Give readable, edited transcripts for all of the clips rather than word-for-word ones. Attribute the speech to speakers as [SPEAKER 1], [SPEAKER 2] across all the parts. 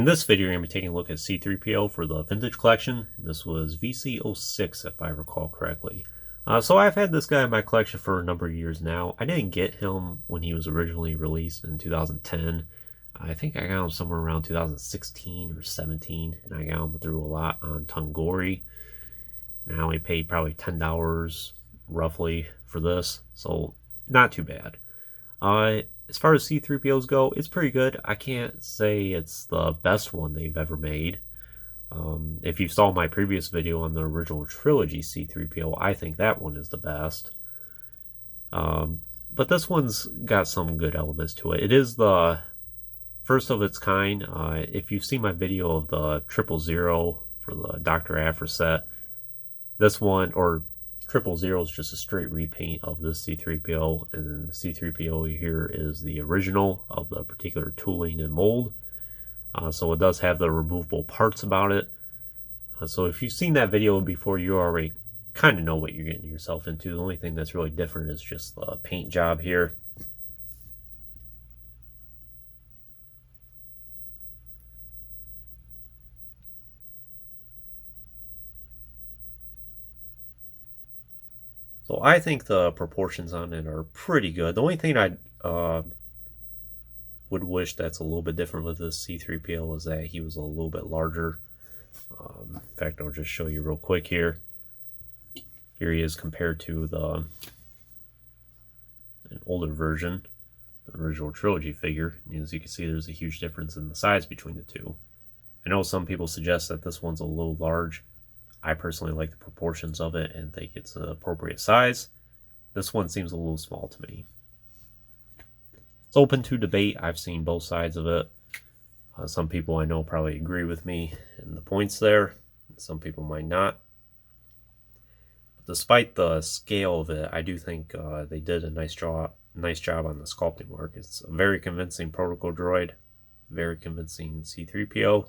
[SPEAKER 1] In this video, we're going to be taking a look at C-3PO for the vintage collection. This was VC06, if I recall correctly. So I've had this guy in my collection for a number of years now. I didn't get him when he was originally released in 2010. I think I got him somewhere around 2016 or 17, and I got him through a lot on Tungori. And I only paid probably $10 roughly for this, so not too bad. As far as C-3POs go, it's pretty good. I can't say it's the best one they've ever made. If you saw my previous video on the original trilogy C-3PO, I think that one is the best. But this one's got some good elements to it. It is the first of its kind. If you've seen my video of the 000 for the Dr. Aphra set, this one, or 000, is just a straight repaint of this C-3PO, and then the C-3PO here is the original of the particular tooling and mold. So it does have the removable parts about it. So if you've seen that video before, you already kind of know what you're getting yourself into. The only thing that's really different is just the paint job here. So I think the proportions on it are pretty good. The only thing I would wish that's a little bit different with this C-3PO is that he was a little bit larger. In fact, I'll just show you real quick here. Here he is compared to an older version, the original trilogy figure. And as you can see, there's a huge difference in the size between the two. I know some people suggest that this one's a little large. I personally like the proportions of it and think it's an appropriate size. This one seems a little small to me. It's open to debate. I've seen both sides of it. Some people I know probably agree with me in the points there. Some people might not. But despite the scale of it, I do think they did a nice job on the sculpting work. It's a very convincing protocol droid, very convincing C-3PO.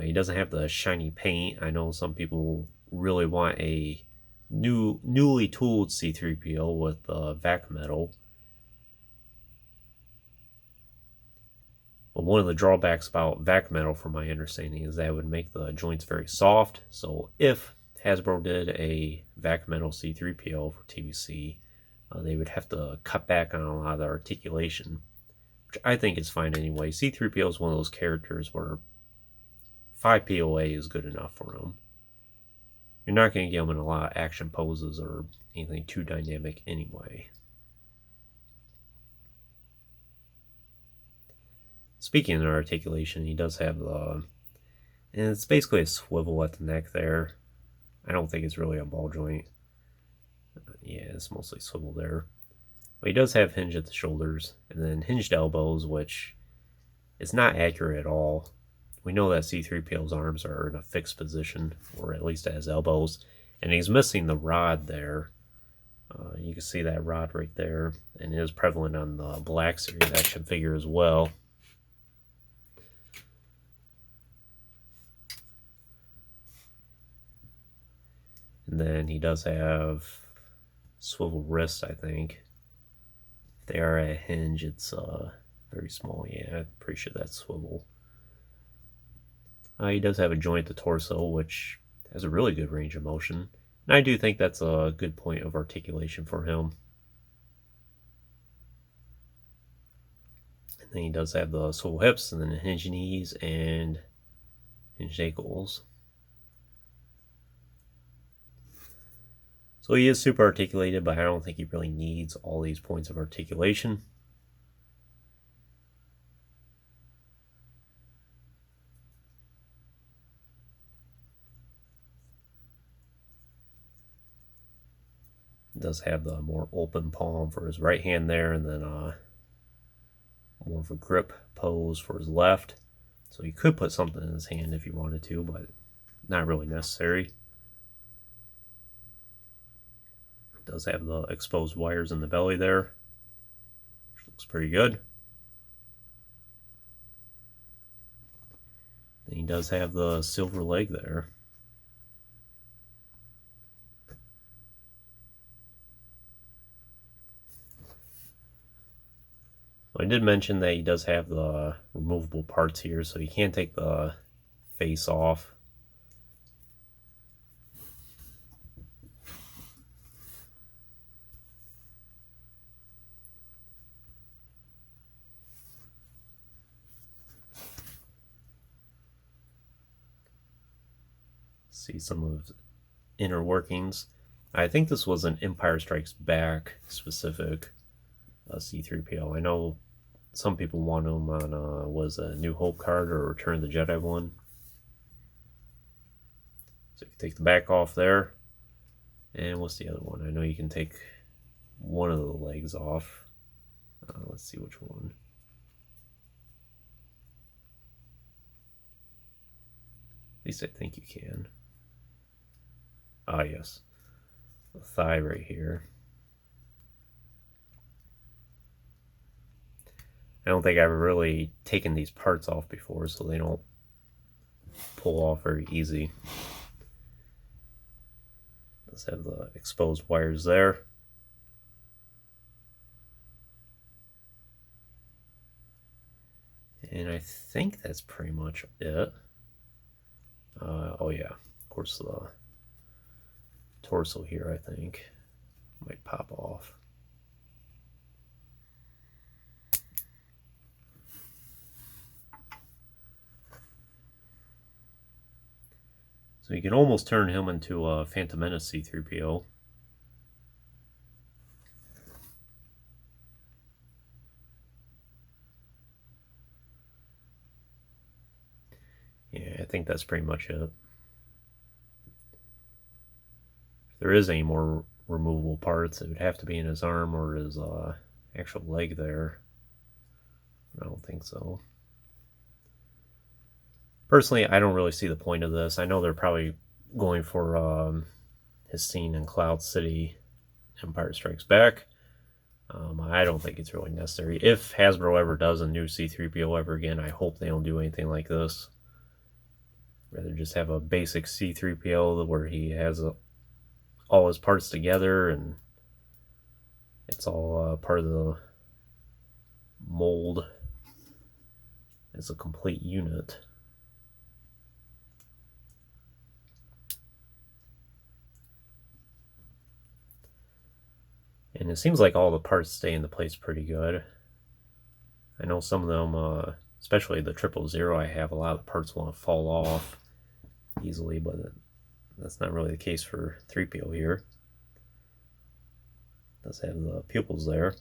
[SPEAKER 1] He doesn't have the shiny paint. I know some people really want a newly tooled C-3PO with vac metal. But one of the drawbacks about vac metal, from my understanding, is that it would make the joints very soft. So if Hasbro did a vac metal C-3PO for TVC, they would have to cut back on a lot of the articulation, which I think is fine anyway. C-3PO is one of those characters where 5 POA is good enough for him. You're not going to get him in a lot of action poses or anything too dynamic anyway. Speaking of articulation, he does have and it's basically a swivel at the neck there. I don't think it's really a ball joint. Yeah, it's mostly swivel there. But he does have hinge at the shoulders, and then hinged elbows, which is not accurate at all. We know that C-3PO's arms are in a fixed position, or at least at his elbows, and he's missing the rod there. You can see that rod right there, and it is prevalent on the Black Series action figure as well. And then he does have swivel wrists, I think. If they are at hinge, it's very small. Yeah, I'm pretty sure that's swivel. He does have a joint at the torso, which has a really good range of motion. And I do think that's a good point of articulation for him. And then he does have the swivel hips, and then the hinged knees and hinged ankles. So he is super articulated, but I don't think he really needs all these points of articulation. Does have the more open palm for his right hand there, and then more of a grip pose for his left. So you could put something in his hand if you wanted to, but not really necessary. Does have the exposed wires in the belly there, which looks pretty good. And he does have the silver leg there. I did mention that he does have the removable parts here, so you can take the face off. See some of his inner workings. I think this was an Empire Strikes Back specific C-3PO. I know some people want him on was a New Hope card or Return of the Jedi one. So you can take the back off there. And what's the other one? I know you can take one of the legs off. Let's see which one. At least I think you can. Ah, yes. The thigh right here. I don't think I've really taken these parts off before, so they don't pull off very easy. Let's have the exposed wires there. And I think that's pretty much it. Oh yeah, of course the torso here I think might pop off. So you can almost turn him into a Phantom Menace C-3PO. Yeah, I think that's pretty much it. If there is any more removable parts, it would have to be in his arm or his actual leg there. I don't think so. Personally, I don't really see the point of this. I know they're probably going for his scene in Cloud City, Empire Strikes Back. I don't think it's really necessary. If Hasbro ever does a new C-3PO ever again, I hope they don't do anything like this. Rather just have a basic C-3PO where he has all his parts together and it's all part of the mold as a complete unit. And it seems like all the parts stay into place pretty good. I know some of them, especially the 000 I have, a lot of the parts want to fall off easily, but that's not really the case for 3PO here. It does have the pupils there.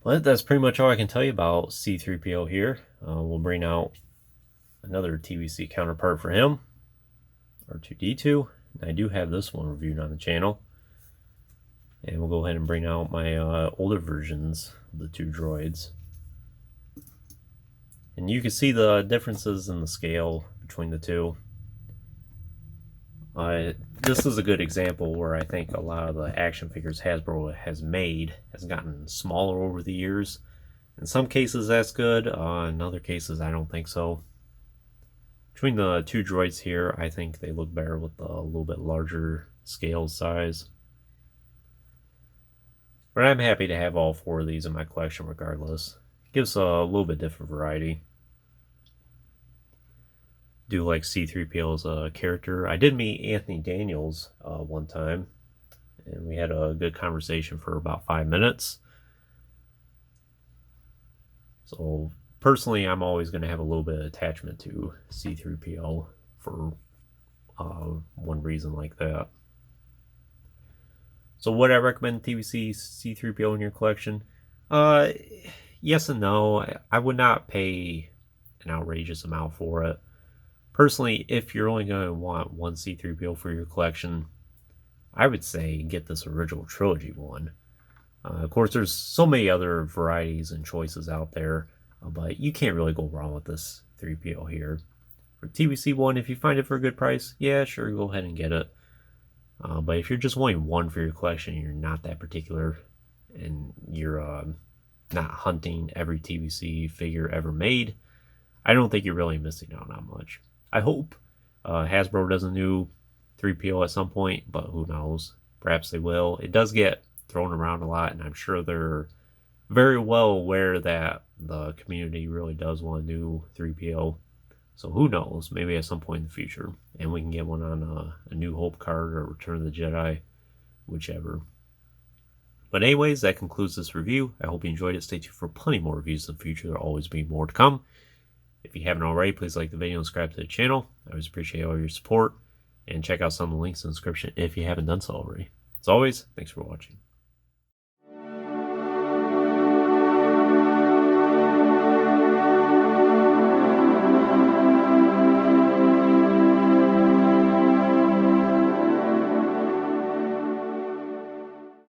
[SPEAKER 1] But that's pretty much all I can tell you about C-3PO here. We'll bring out another TVC counterpart for him, R2-D2. I do have this one reviewed on the channel. And we'll go ahead and bring out my older versions of the two droids. And you can see the differences in the scale between the two. This is a good example where I think a lot of the action figures Hasbro has made has gotten smaller over the years. In some cases that's good, in other cases I don't think so. Between the two droids here, I think they look better with a little bit larger scale size. But I'm happy to have all four of these in my collection regardless. It gives a little bit different variety. Do like C-3PO as a character. I did meet Anthony Daniels one time, and we had a good conversation for about 5 minutes. So personally, I'm always going to have a little bit of attachment to C-3PO for one reason like that. So would I recommend TVC C-3PO in your collection? Yes and no. I would not pay an outrageous amount for it. Personally, if you're only going to want one C-3PO for your collection, I would say get this original trilogy one. Of course, there's so many other varieties and choices out there, but you can't really go wrong with this 3PO here. For TVC one, if you find it for a good price, yeah, sure, go ahead and get it. But if you're just wanting one for your collection, you're not that particular, and you're not hunting every TVC figure ever made, I don't think you're really missing out on much. I hope Hasbro does a new 3PO at some point, but who knows? Perhaps they will. It does get thrown around a lot, and I'm sure they're very well aware that the community really does want a new 3PO. So who knows? Maybe at some point in the future, and we can get one on a New Hope card or Return of the Jedi, whichever. But anyways, that concludes this review. I hope you enjoyed it. Stay tuned for plenty more reviews in the future. There will always be more to come. If you haven't already, please like the video and subscribe to the channel. I always appreciate all your support. And check out some of the links in the description if you haven't done so already. As always, thanks for watching.